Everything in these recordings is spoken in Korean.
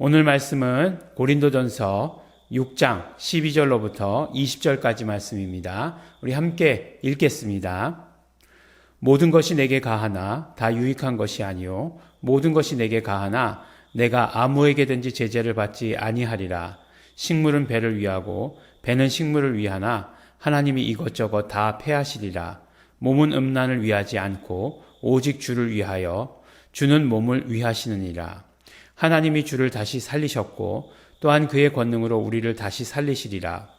오늘 말씀은 고린도전서 6장 12절로부터 20절까지 말씀입니다. 우리 함께 읽겠습니다. 모든 것이 내게 가하나 다 유익한 것이 아니요 모든 것이 내게 가하나 내가 아무에게든지 제재를 받지 아니하리라. 식물은 배를 위하고 배는 식물을 위하나 하나님이 이것저것 다 패하시리라. 몸은 음란을 위하지 않고 오직 주를 위하여 주는 몸을 위하시느니라. 하나님이 주를 다시 살리셨고 또한 그의 권능으로 우리를 다시 살리시리라.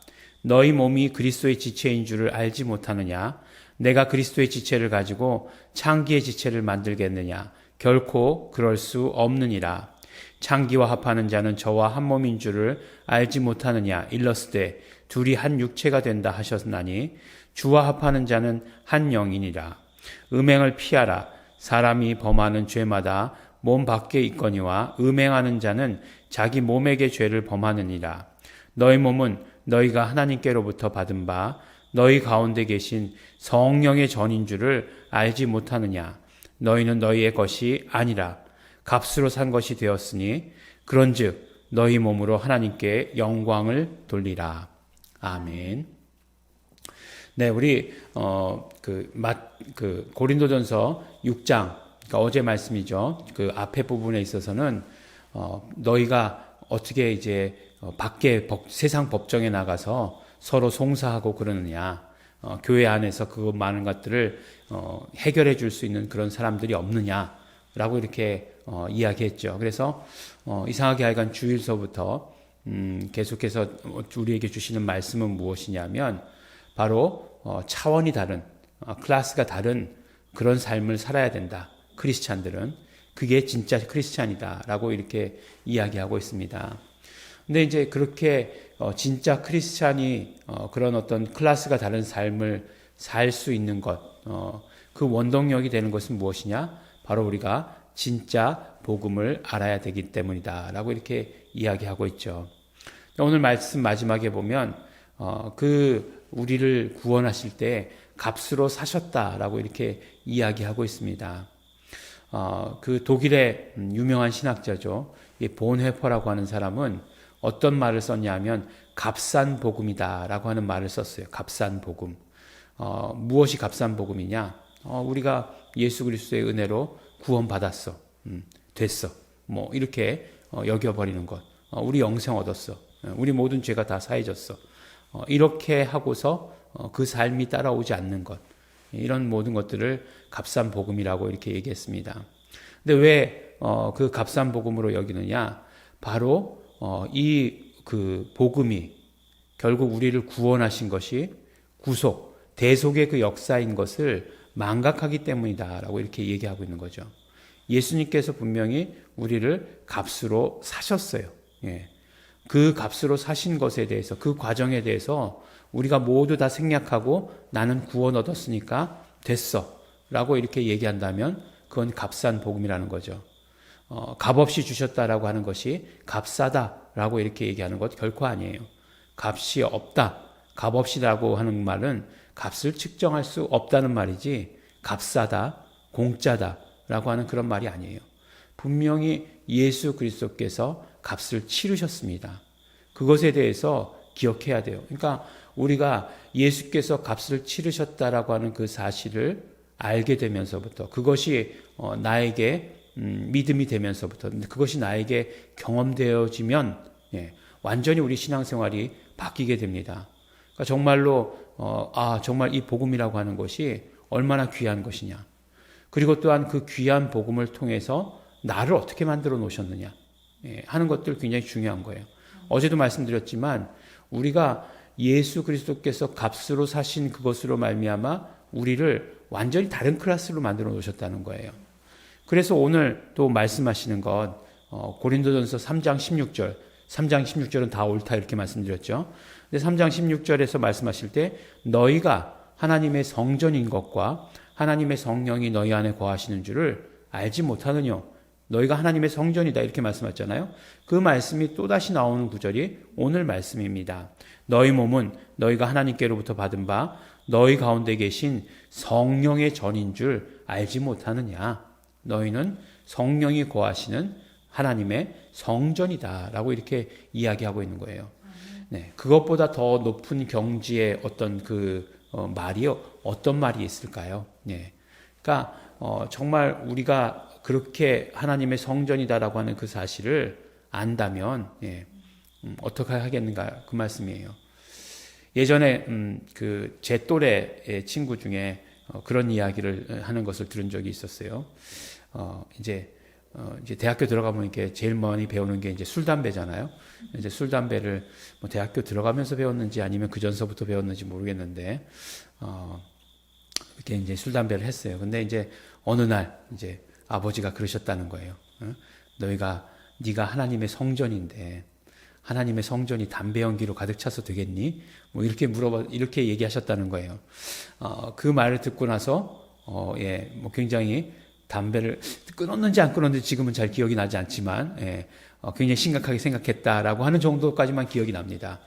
너희 몸이 그리스도의 지체인 줄을 알지 못하느냐? 내가 그리스도의 지체를 가지고 창기의 지체를 만들겠느냐? 결코 그럴 수 없느니라. 창기와 합하는 자는 저와 한 몸인 줄을 알지 못하느냐? 일러스되 둘이 한 육체가 된다 하셨나니 주와 합하는 자는 한 영이니라. 음행을 피하라. 사람이 범하는 죄마다 몸 밖에 있거니와 음행하는 자는 자기 몸에게 죄를 범하느니라. 너희 몸은 너희가 하나님께로부터 받은 바 너희 가운데 계신 성령의 전인 줄을 알지 못하느냐. 너희는 너희의 것이 아니라 값으로 산 것이 되었으니 그런즉 너희 몸으로 하나님께 영광을 돌리라. 아멘. 네, 우리 고린도전서 6장, 그러니까 어제 말씀이죠. 그 앞에 부분에 있어서는 너희가 어떻게 이제 밖에 세상 법정에 나가서 서로 송사하고 그러느냐, 교회 안에서 그 많은 것들을 해결해 줄 수 있는 그런 사람들이 없느냐라고 이렇게 이야기했죠. 그래서 이상하게 하여간 주일서부터 계속해서 우리에게 주시는 말씀은 무엇이냐면 바로 차원이 다른, 클래스가 다른 그런 삶을 살아야 된다. 크리스찬들은 그게 진짜 크리스찬이다라고 이렇게 이야기하고 있습니다. 근데 이제 그렇게 진짜 크리스찬이 그런 어떤 클래스가 다른 삶을 살 수 있는 것, 그 원동력이 되는 것은 무엇이냐? 바로 우리가 진짜 복음을 알아야 되기 때문이다라고 이렇게 이야기하고 있죠. 오늘 말씀 마지막에 보면 우리를 구원하실 때 값으로 사셨다라고 이렇게 이야기하고 있습니다. 그 독일의 유명한 신학자죠. 본회퍼라고 하는 사람은 어떤 말을 썼냐면 값싼 복음이다라고 하는 말을 썼어요. 값싼 복음. 무엇이 값싼 복음이냐? 우리가 예수 그리스도의 은혜로 구원받았어. 됐어. 뭐 이렇게 여겨버리는 것. 우리 영생 얻었어. 우리 모든 죄가 다 사해졌어. 이렇게 하고서 그 삶이 따라오지 않는 것. 이런 모든 것들을 값싼 복음이라고 이렇게 얘기했습니다. 근데 왜 그 값싼 복음으로 여기느냐? 바로 그 복음이 결국 우리를 구원하신 것이 구속, 대속의 그 역사인 것을 망각하기 때문이다라고 이렇게 얘기하고 있는 거죠. 예수님께서 분명히 우리를 값으로 사셨어요. 예. 그 값으로 사신 것에 대해서, 그 과정에 대해서 우리가 모두 다 생략하고 나는 구원 얻었으니까 됐어 라고 이렇게 얘기한다면 그건 값싼 복음이라는 거죠. 값없이 주셨다라고 하는 것이 값싸다라고 이렇게 얘기하는 것 결코 아니에요. 값이 없다, 값없이라고 하는 말은 값을 측정할 수 없다는 말이지 값싸다, 공짜다라고 하는 그런 말이 아니에요. 분명히 예수 그리스도께서 값을 치르셨습니다. 그것에 대해서 기억해야 돼요. 그러니까 우리가 예수께서 값을 치르셨다라고 하는 그 사실을 알게 되면서부터 그것이 나에게 믿음이 되면서부터 그것이 나에게 경험되어지면 완전히 우리 신앙생활이 바뀌게 됩니다. 그러니까 정말로 정말 이 복음이라고 하는 것이 얼마나 귀한 것이냐. 그리고 또한 그 귀한 복음을 통해서 나를 어떻게 만들어 놓으셨느냐 하는 것들 굉장히 중요한 거예요. 어제도 말씀드렸지만 우리가 예수 그리스도께서 값으로 사신 그것으로 말미암아 우리를 완전히 다른 클래스로 만들어 놓으셨다는 거예요. 그래서 오늘 또 말씀하시는 것 고린도전서 3장 16절 3장 16절은 다 옳다 이렇게 말씀드렸죠. 근데 3장 16절에서 말씀하실 때 너희가 하나님의 성전인 것과 하나님의 성령이 너희 안에 거하시는 줄을 알지 못하느뇨. 너희가 하나님의 성전이다 이렇게 말씀하셨잖아요. 그 말씀이 또다시 나오는 구절이 오늘 말씀입니다. 너희 몸은 너희가 하나님께로부터 받은 바 너희 가운데 계신 성령의 전인 줄 알지 못하느냐. 너희는 성령이 거하시는 하나님의 성전이다라고 이렇게 이야기하고 있는 거예요. 네, 그것보다 더 높은 경지의 어떤 말이요, 어떤 말이 있을까요? 네, 그러니까 정말 우리가 그렇게 하나님의 성전이다라고 하는 그 사실을 안다면, 예, 어떻게 하겠는가 그 말씀이에요. 예전에 제 또래의 친구 중에 그런 이야기를 하는 것을 들은 적이 있었어요. 이제 대학교 들어가 보니까 제일 많이 배우는 게 이제 술, 담배잖아요. 이제 술, 담배를 뭐 대학교 들어가면서 배웠는지 아니면 그 전서부터 배웠는지 모르겠는데, 이렇게 이제 술, 담배를 했어요. 근데 이제 어느 날 이제 아버지가 그러셨다는 거예요. 네가 하나님의 성전인데, 하나님의 성전이 담배 연기로 가득 차서 되겠니? 뭐 이렇게 얘기하셨다는 거예요. 그 말을 듣고 나서, 예, 뭐 굉장히 담배를 끊었는지 안 끊었는지 지금은 잘 기억이 나지 않지만, 예, 굉장히 심각하게 생각했다라고 하는 정도까지만 기억이 납니다.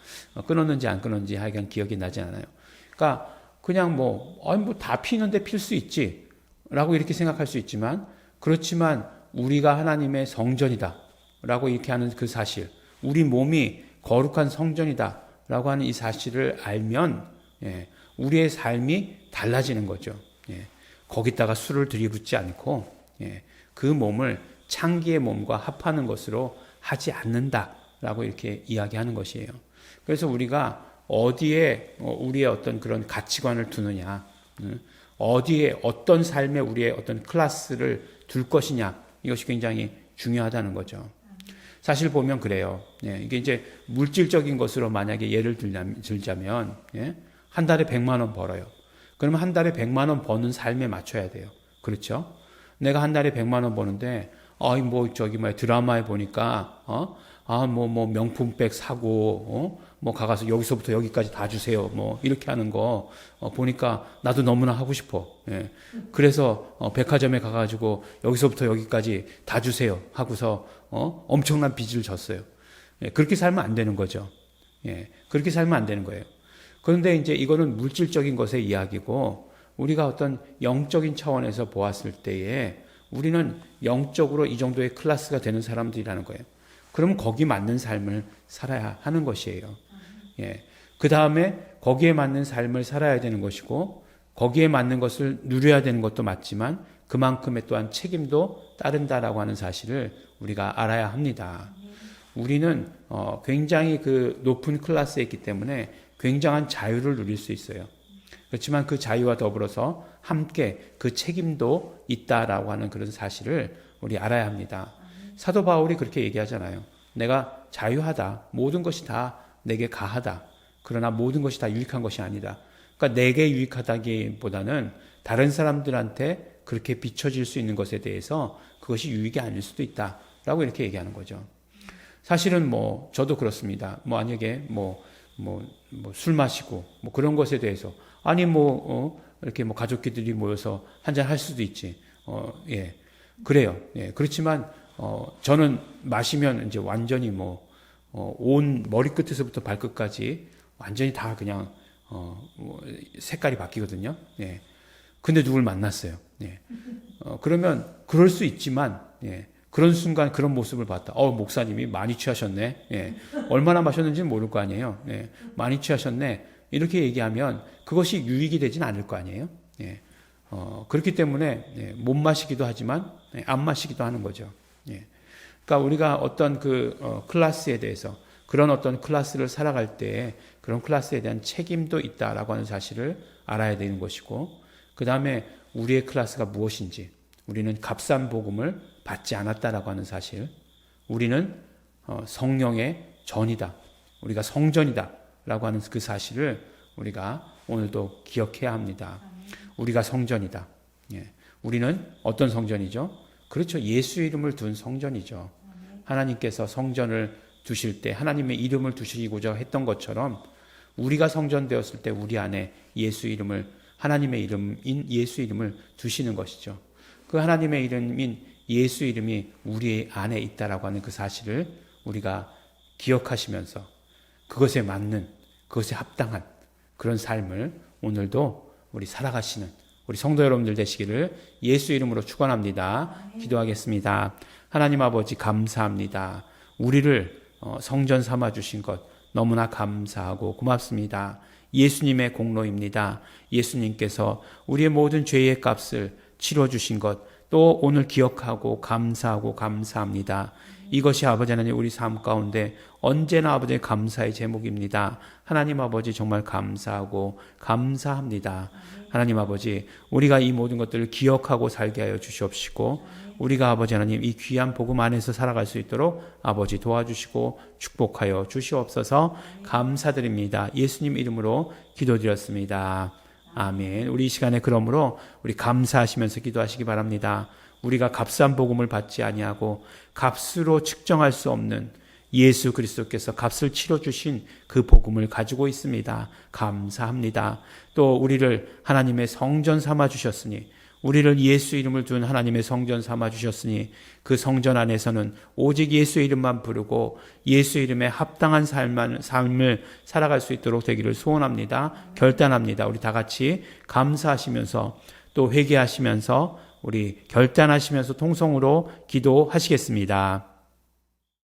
끊었는지 안 끊었는지 하여간 기억이 나지 않아요. 그러니까 그냥 뭐 다 피는데 필 수 있지. 라고 이렇게 생각할 수 있지만, 그렇지만 우리가 하나님의 성전이다. 라고 이렇게 하는 그 사실, 우리 몸이 거룩한 성전이다. 라고 하는 이 사실을 알면, 예, 우리의 삶이 달라지는 거죠. 예, 거기다가 술을 들이붓지 않고, 예, 그 몸을 창기의 몸과 합하는 것으로 하지 않는다라고 이렇게 이야기하는 것이에요. 그래서 우리가 어디에 우리의 어떤 그런 가치관을 두느냐, 어디에 어떤 삶에 우리의 어떤 클래스를 둘 것이냐, 이것이 굉장히 중요하다는 거죠. 사실 보면 그래요. 예, 이게 이제 물질적인 것으로 만약에 예를 들자면, 예, 한 달에 100만 원 벌어요. 그러면 한 달에 100만 원 버는 삶에 맞춰야 돼요. 그렇죠? 내가 한 달에 100만 원 버는데, 드라마에 보니까, 명품백 사고, 가서 여기서부터 여기까지 다 주세요. 이렇게 하는 거, 보니까 나도 너무나 하고 싶어. 예. 그래서, 백화점에 가가지고 여기서부터 여기까지 다 주세요. 하고서, 엄청난 빚을 졌어요. 예. 그렇게 살면 안 되는 거죠. 예. 그렇게 살면 안 되는 거예요. 그런데 이제 이거는 물질적인 것의 이야기고, 우리가 어떤 영적인 차원에서 보았을 때에 우리는 영적으로 이 정도의 클래스가 되는 사람들이라는 거예요. 그러면 거기 맞는 삶을 살아야 하는 것이에요. 예. 그 다음에 거기에 맞는 삶을 살아야 되는 것이고, 거기에 맞는 것을 누려야 되는 것도 맞지만, 그만큼의 또한 책임도 따른다라고 하는 사실을 우리가 알아야 합니다. 우리는 굉장히 그 높은 클래스에 있기 때문에 굉장한 자유를 누릴 수 있어요. 그렇지만 그 자유와 더불어서 함께 그 책임도 있다라고 하는 그런 사실을 우리 알아야 합니다. 사도 바울이 그렇게 얘기하잖아요. 내가 자유하다. 모든 것이 다 내게 가하다. 그러나 모든 것이 다 유익한 것이 아니다. 그러니까 내게 유익하다기보다는 다른 사람들한테 그렇게 비춰질 수 있는 것에 대해서 그것이 유익이 아닐 수도 있다라고 이렇게 얘기하는 거죠. 사실은 저도 그렇습니다. 만약에 술 마시고 그런 것에 대해서 이렇게 가족끼리 모여서 한잔 할 수도 있지. 예. 그래요. 예. 그렇지만 저는 마시면 이제 완전히 온 머리끝에서부터 발끝까지 완전히 다 그냥 색깔이 바뀌거든요. 예. 근데 누굴 만났어요. 예. 그러면 그럴 수 있지만, 예. 그런 순간 그런 모습을 봤다. 목사님이 많이 취하셨네. 예. 얼마나 마셨는지는 모를 거 아니에요. 예. 많이 취하셨네. 이렇게 얘기하면 그것이 유익이 되진 않을 거 아니에요. 예. 그렇기 때문에 예. 못 마시기도 하지만 예. 안 마시기도 하는 거죠. 예. 그러니까 우리가 어떤 클래스에 대해서 그런 어떤 클래스를 살아갈 때 그런 클래스에 대한 책임도 있다라고 하는 사실을 알아야 되는 것이고, 그 다음에 우리의 클래스가 무엇인지, 우리는 값싼 복음을 받지 않았다라고 하는 사실, 우리는 성령의 전이다, 우리가 성전이다라고 하는 그 사실을 우리가 오늘도 기억해야 합니다. 우리가 성전이다. 예. 우리는 어떤 성전이죠? 그렇죠. 예수의 이름을 둔 성전이죠. 하나님께서 성전을 두실 때 하나님의 이름을 두시고자 했던 것처럼 우리가 성전되었을 때 우리 안에 예수 이름을, 하나님의 이름인 예수 이름을 두시는 것이죠. 그 하나님의 이름인 예수 이름이 우리 안에 있다라고 하는 그 사실을 우리가 기억하시면서 그것에 맞는, 그것에 합당한 그런 삶을 오늘도 우리 살아가시는 우리 성도 여러분들 되시기를 예수 이름으로 축원합니다. 기도하겠습니다. 하나님 아버지 감사합니다. 우리를 성전 삼아 주신 것 너무나 감사하고 고맙습니다. 예수님의 공로입니다. 예수님께서 우리의 모든 죄의 값을 치러주신 것 또 오늘 기억하고 감사하고 감사합니다. 이것이 아버지 하나님 우리 삶 가운데 언제나 아버지의 감사의 제목입니다. 하나님 아버지 정말 감사하고 감사합니다. 하나님 아버지 우리가 이 모든 것들을 기억하고 살게 하여 주시옵시고 우리가 아버지 하나님 이 귀한 복음 안에서 살아갈 수 있도록 아버지 도와주시고 축복하여 주시옵소서. 감사드립니다. 예수님 이름으로 기도드렸습니다. 아멘. 우리 이 시간에 그러므로 우리 감사하시면서 기도하시기 바랍니다. 우리가 값싼 복음을 받지 아니하고 값으로 측정할 수 없는 예수 그리스도께서 값을 치러주신 그 복음을 가지고 있습니다. 감사합니다. 또 우리를 하나님의 성전 삼아 주셨으니 우리를 예수 이름을 둔 하나님의 성전 삼아 주셨으니 그 성전 안에서는 오직 예수 이름만 부르고 예수 이름에 합당한 삶을 살아갈 수 있도록 되기를 소원합니다. 결단합니다. 우리 다 같이 감사하시면서 또 회개하시면서 우리 결단하시면서 통성으로 기도하시겠습니다.